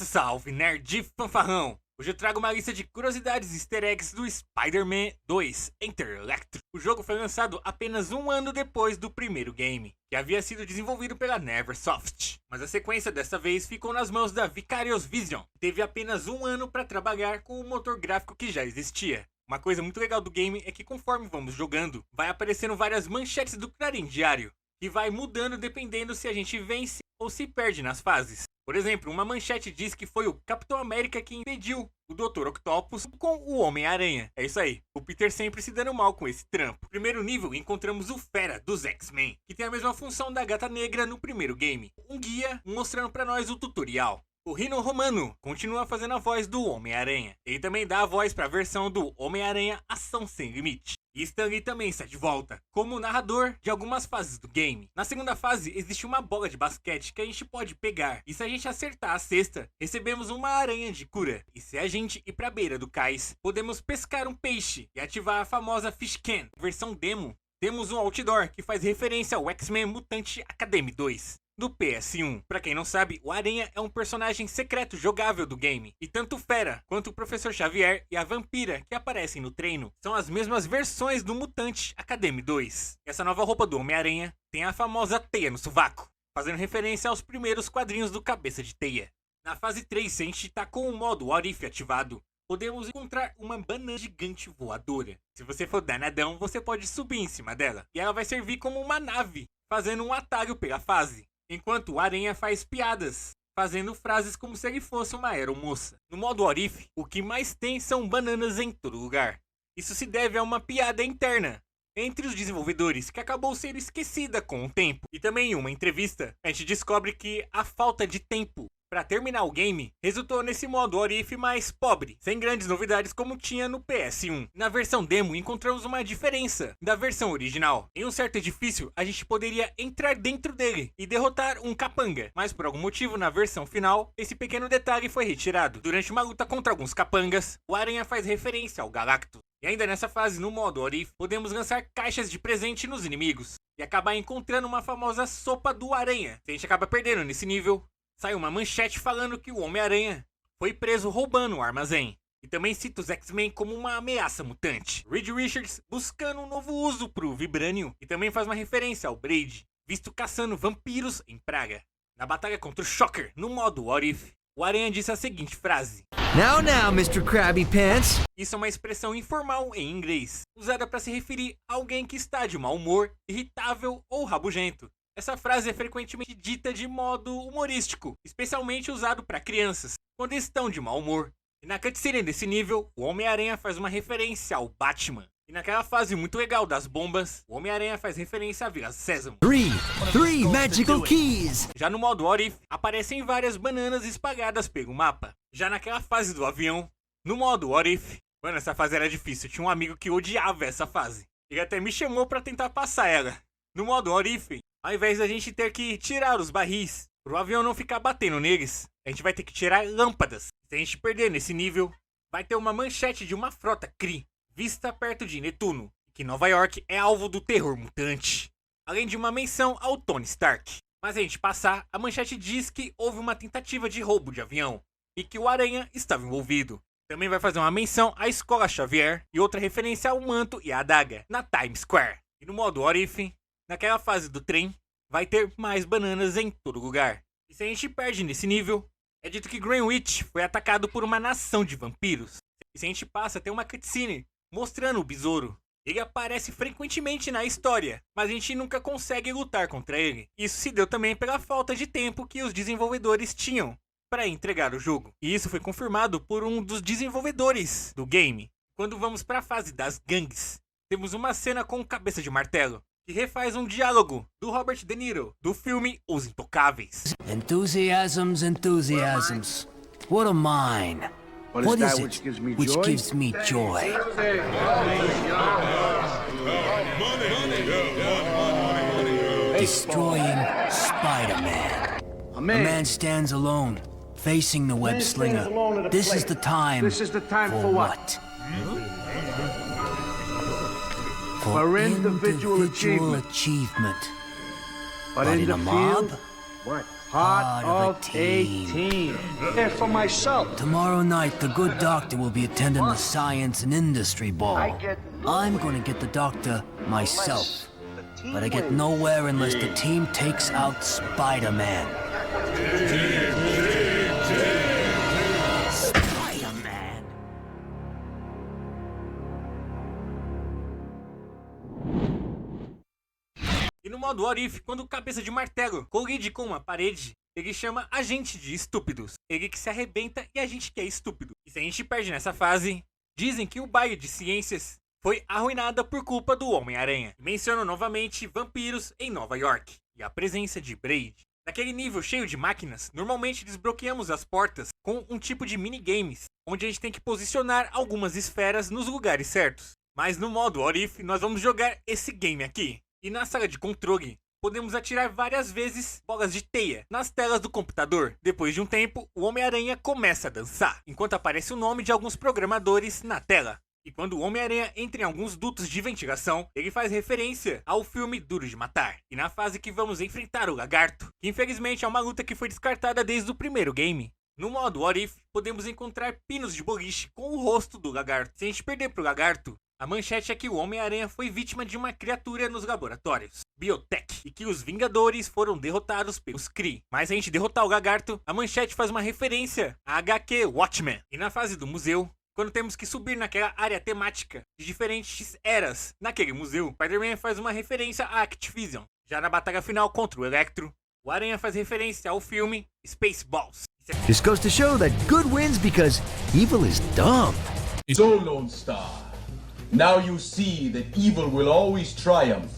Salve, nerd fanfarrão! Hoje eu trago uma lista de curiosidades e easter eggs do Spider-Man 2 Enter Electro. O jogo foi lançado apenas um ano depois do primeiro game, que havia sido desenvolvido pela Neversoft. Mas a sequência dessa vez ficou nas mãos da Vicarious Vision, que teve apenas um ano para trabalhar com o motor gráfico que já existia. Uma coisa muito legal do game é que conforme vamos jogando, vai aparecendo várias manchetes do Clarim Diário, que vai mudando dependendo se a gente vence ou se perde nas fases. Por exemplo, uma manchete diz que foi o Capitão América que impediu o Dr. Octopus com o Homem-Aranha. É isso aí, o Peter sempre se dando mal com esse trampo. No primeiro nível, encontramos o Fera dos X-Men, que tem a mesma função da Gata Negra no primeiro game. Um guia mostrando pra nós o tutorial. O Rino Romano continua fazendo a voz do Homem-Aranha. Ele também dá a voz para a versão do Homem-Aranha Ação Sem Limite. E Stan Lee também está de volta, como narrador de algumas fases do game. Na segunda fase, existe uma bola de basquete que a gente pode pegar. E se a gente acertar a cesta, recebemos uma aranha de cura. E se a gente ir para a beira do cais, podemos pescar um peixe e ativar a famosa Fish Can. Versão demo, temos um outdoor que faz referência ao X-Men Mutant Academy 2. Do PS1. Pra quem não sabe, o Aranha é um personagem secreto jogável do game. E tanto o Fera, quanto o Professor Xavier e a Vampira que aparecem no treino são as mesmas versões do Mutant Academy 2. Essa nova roupa do Homem-Aranha tem a famosa teia no sovaco, fazendo referência aos primeiros quadrinhos do Cabeça de Teia. Na fase 3, se a gente tá com o modo What If ativado, podemos encontrar uma banana gigante voadora. Se você for danadão, você pode subir em cima dela. E ela vai servir como uma nave, fazendo um atalho pela fase. Enquanto o Aranha faz piadas, fazendo frases como se ele fosse uma aeromoça. No modo What If, o que mais tem são bananas em todo lugar. Isso se deve a uma piada interna entre os desenvolvedores que acabou sendo esquecida com o tempo. E também em uma entrevista, a gente descobre que a falta de tempo para terminar o game resultou nesse modo What If mais pobre, sem grandes novidades como tinha no PS1. Na versão demo encontramos uma diferença da versão original. Em um certo edifício a gente poderia entrar dentro dele e derrotar um capanga, mas por algum motivo na versão final esse pequeno detalhe foi retirado. Durante uma luta contra alguns capangas, o Aranha faz referência ao Galactus. E ainda nessa fase, no modo What If, podemos lançar caixas de presente nos inimigos e acabar encontrando uma famosa sopa do Aranha. Se a gente acaba perdendo nesse nível, sai uma manchete falando que o Homem-Aranha foi preso roubando o armazém. E também cita os X-Men como uma ameaça mutante. Reed Richards buscando um novo uso pro Vibranium. E também faz uma referência ao Blade, visto caçando vampiros em Praga. Na batalha contra o Shocker, no modo What If, o Aranha disse a seguinte frase: Now, Mr. Krabby Pants. Isso é uma expressão informal em inglês, usada para se referir a alguém que está de mau humor, irritável ou rabugento. Essa frase é frequentemente dita de modo humorístico, especialmente usado para crianças, quando estão de mau humor. E na cutscene desse nível, o Homem-Aranha faz uma referência ao Batman. E naquela fase muito legal das bombas, o Homem-Aranha faz referência à Vila Sésamo. Three magical keys. Já no modo What If, aparecem várias bananas espalhadas pelo mapa. Já naquela fase do avião, no modo What If, mano, essa fase era difícil, tinha um amigo que odiava essa fase. Ele até me chamou para tentar passar ela. No modo What If, ao invés da gente ter que tirar os barris, pro avião não ficar batendo neles, a gente vai ter que tirar lâmpadas. Se a gente perder nesse nível, vai ter uma manchete de uma frota Kree, vista perto de Netuno, que Nova York é alvo do terror mutante. Além de uma menção ao Tony Stark. Mas a gente passar, a manchete diz que houve uma tentativa de roubo de avião, e que o Aranha estava envolvido. Também vai fazer uma menção à Escola Xavier, e outra referência ao manto e à adaga, na Times Square. E no modo What If, naquela fase do trem, vai ter mais bananas em todo lugar. E se a gente perde nesse nível, é dito que Greenwich foi atacado por uma nação de vampiros. E se a gente passa, tem uma cutscene mostrando o besouro. Ele aparece frequentemente na história, mas a gente nunca consegue lutar contra ele. Isso se deu também pela falta de tempo que os desenvolvedores tinham para entregar o jogo. E isso foi confirmado por um dos desenvolvedores do game. Quando vamos para a fase das gangues, temos uma cena com cabeça de martelo, que refaz um diálogo do Robert De Niro, do filme Os Intocáveis. Enthusiasms. What a mine. What is it which gives me joy? Destroying Spider-Man. A man stands alone, facing the web slinger. This is the time for what? For individual achievement. But in a mob? What? Part of a team. They're for myself. Tomorrow night, the good doctor will be attending the Science and Industry Ball. I'm gonna get the doctor myself. But I get nowhere unless the team takes out Spider-Man. Spider-Man! E no modo What If, quando o cabeça de martelo colide com uma parede, ele chama a gente de estúpidos. Ele que se arrebenta e a gente que é estúpido. E se a gente perde nessa fase, dizem que o baile de ciências foi arruinada por culpa do Homem-Aranha. Menciono novamente vampiros em Nova York e a presença de Braid. Naquele nível cheio de máquinas, normalmente desbloqueamos as portas com um tipo de minigames, onde a gente tem que posicionar algumas esferas nos lugares certos. Mas no modo What If, nós vamos jogar esse game aqui. E na sala de controle, podemos atirar várias vezes bolas de teia nas telas do computador. Depois de um tempo, o Homem-Aranha começa a dançar, enquanto aparece o nome de alguns programadores na tela. E quando o Homem-Aranha entra em alguns dutos de ventilação, ele faz referência ao filme Duro de Matar. E na fase que vamos enfrentar o Lagarto, que infelizmente é uma luta que foi descartada desde o primeiro game. No modo What If, podemos encontrar pinos de boliche com o rosto do Lagarto. Se a gente perder pro Lagarto, a manchete é que o Homem-Aranha foi vítima de uma criatura nos laboratórios, Biotech, e que os Vingadores foram derrotados pelos Kree. Mas se a gente derrotar o Lagarto, a manchete faz uma referência à HQ Watchmen. E na fase do museu, quando temos que subir naquela área temática de diferentes eras naquele museu, Spider-Man faz uma referência à Activision. Já na batalha final contra o Electro, o Aranha faz referência ao filme Spaceballs. This goes to show that good wins because evil is dumb. So, Lone Star, now you see that evil will always triumph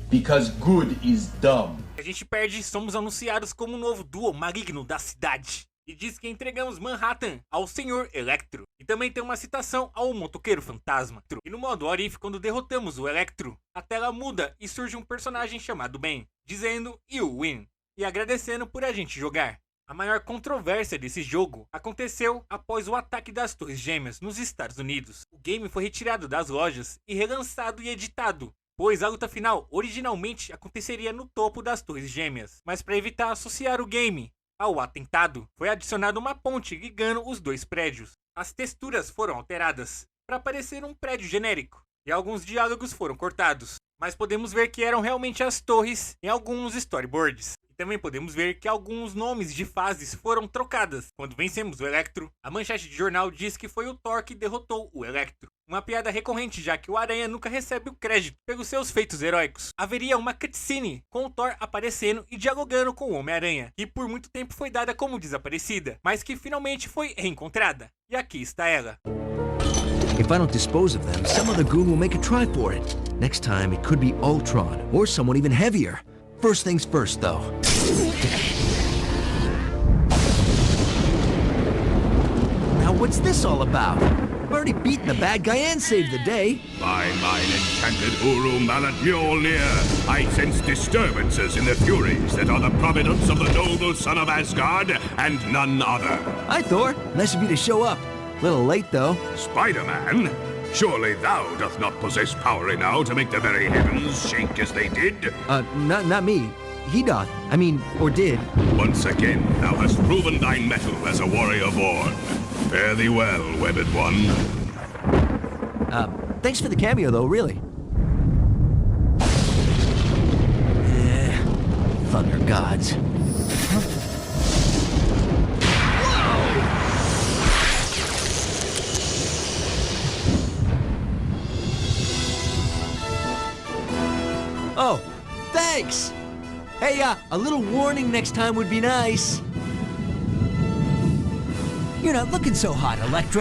because good is dumb. Se a gente perde, somos anunciados como o novo duo maligno da cidade. E diz que entregamos Manhattan ao Senhor Electro. E também tem uma citação ao motoqueiro fantasma. E no modo What If, quando derrotamos o Electro, a tela muda e surge um personagem chamado Ben, dizendo "You win", e agradecendo por a gente jogar. A maior controvérsia desse jogo aconteceu após o ataque das Torres Gêmeas nos Estados Unidos. O game foi retirado das lojas e relançado e editado, pois a luta final originalmente aconteceria no topo das Torres Gêmeas. Mas para evitar associar o game ao atentado, foi adicionada uma ponte ligando os dois prédios. As texturas foram alteradas para parecer um prédio genérico e alguns diálogos foram cortados, mas podemos ver que eram realmente as torres em alguns storyboards. Também podemos ver que alguns nomes de fases foram trocadas. Quando vencemos o Electro, a manchete de jornal diz que foi o Thor que derrotou o Electro. Uma piada recorrente, já que o Aranha nunca recebe o crédito pelos seus feitos heróicos. Haveria uma cutscene com o Thor aparecendo e dialogando com o Homem-Aranha, que por muito tempo foi dada como desaparecida, mas que finalmente foi reencontrada. E aqui está ela. If I don't dispose of them, some other goon will make a try for it. Next time, it could be Ultron, or someone even heavier. First things first, though. Now what's this all about? I've already beaten the bad guy and saved the day. By mine enchanted Uru Mallet Mjolnir, I sense disturbances in the Furies that are the providence of the noble son of Asgard and none other. Hi, Thor. Nice of you to show up. Little late, though. Spider-Man? Surely thou doth not possess power enow to make the very heavens shake as they did? Not me. He doth. I mean, or did. Once again, thou hast proven thine mettle as a warrior born. Fare thee well, webbed one. Thanks for the cameo, though, really. Thunder gods. Oh, thanks! Hey, a little warning next time would be nice. You're not looking so hot, Electro.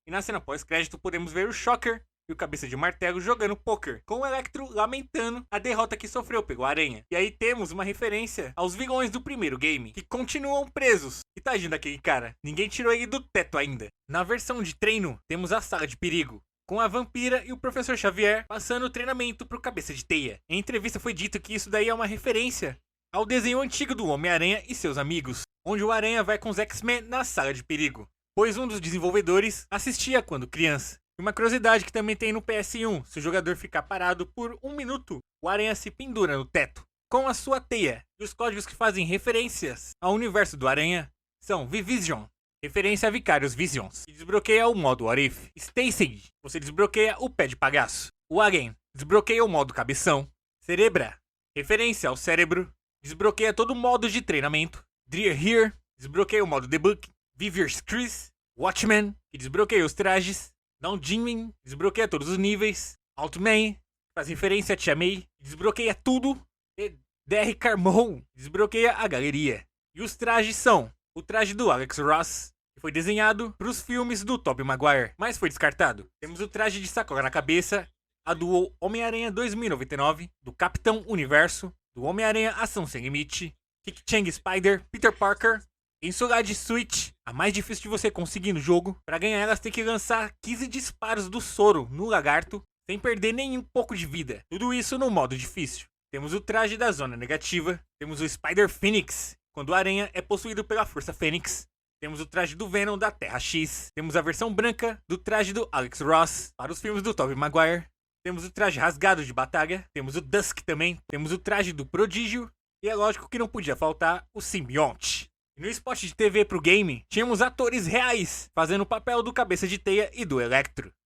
E na cena pós-crédito podemos ver o Shocker e o Cabeça de Martelo jogando poker, com o Electro lamentando a derrota que sofreu pelo Aranha. E aí temos uma referência aos vilões do primeiro game, que continuam presos. E tadinho daquele cara, ninguém tirou ele do teto ainda. Na versão de treino, temos a Sala de Perigo, com a Vampira e o Professor Xavier passando o treinamento pro Cabeça de Teia. Em entrevista foi dito que isso daí é uma referência ao desenho antigo do Homem-Aranha e seus amigos, onde o Aranha vai com os X-Men na Sala de Perigo, pois um dos desenvolvedores assistia quando criança. E uma curiosidade que também tem no PS1, se o jogador ficar parado por 1 minuto, o Aranha se pendura no teto. com a sua teia. E os códigos que fazem referências ao universo do Aranha são V-Vision, referência a Vicarious Visions, que desbloqueia o modo What If. Stacey, você desbloqueia o pé de palhaço. Wagen, desbloqueia o modo cabeção. Cerebra, referência ao cérebro, desbloqueia todo o modo de treinamento. Dreer Here, desbloqueia o modo debug. Viviers Chris, Watchman, que desbloqueia os trajes. Down Jinmin, desbloqueia todos os níveis. Altman, faz referência a Tia May, desbloqueia tudo. E DR Carmon, desbloqueia a galeria. E os trajes são o traje do Alex Ross, que foi desenhado para os filmes do Tobey Maguire, mas foi descartado. Temos o traje de sacola na cabeça, a do Homem-Aranha 2099, do Capitão Universo, do Homem-Aranha Ação Sem Limite, Kick Chang Spider, Peter Parker, Insolade Switch, a mais difícil de você conseguir no jogo. Para ganhar elas tem que lançar 15 disparos do soro no lagarto, sem perder nem um pouco de vida. Tudo isso no modo difícil. Temos o traje da Zona Negativa, temos o Spider Phoenix, quando o Aranha é possuído pela Força Fênix. Temos o traje do Venom da Terra X. Temos a versão branca do traje do Alex Ross para os filmes do Tobey Maguire. Temos o traje rasgado de batalha. Temos o Dusk também. Temos o traje do Prodígio. E é lógico que não podia faltar o Simbionte. E no spot de TV pro game, tínhamos atores reais fazendo o papel do Cabeça de Teia e do Electro.